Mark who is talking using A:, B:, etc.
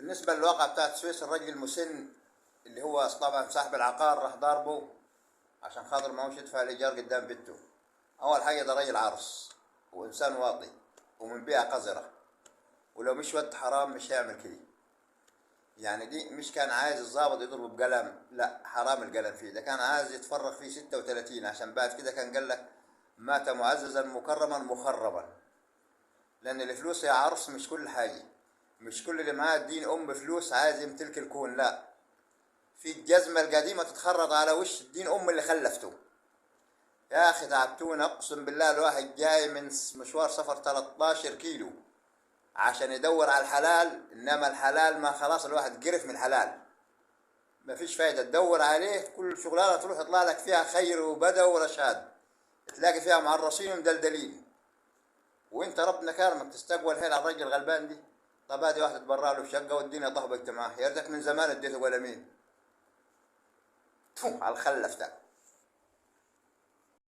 A: بالنسبة للواقعة بتاعت السويس، الراجل المسن اللي هو طبعا صاحب العقار راح ضاربه عشان خاطر ما هوش يدفع الإيجار قدام بنته. أول حاجة ده راجل عرس وإنسان واطي ومن بيئة قذرة، ولو مش ود حرام مش هيعمل كده. يعني دي مش كان عايز الضابط يضربه بقلم، لا حرام القلم فيه، ده كان عايز يتفرغ فيه 36 عشان بعد كده كان قال لك مات معززا مكرما مخربا. لأن الفلوس يا عرس مش كل حاجة، مش كل اللي معاه الدين فلوس عايز يمتلك الكون، لا. في الجزمة القديمة تتخرط على وش الدين اللي خلفته. يا أخي تعبتونا أقسم بالله، الواحد جاي من مشوار سفر 13 كيلو عشان يدور على الحلال، إنما الحلال ما خلاص الواحد قرف من الحلال، ما فيش فايدة تدور عليه. كل شغلانة تروح يطلع لك فيها خير وبدو ورشاد، تلاقي فيها معرصين ومدلدلين، وانت ربنا كرمك تستقبل هيل على الرجل الغلبان دي. طب هذه واحد تبرع له بشقة والدنيا طهبت معاه، يا ريتك من زمان اديته ولا مين. على الخلف ده.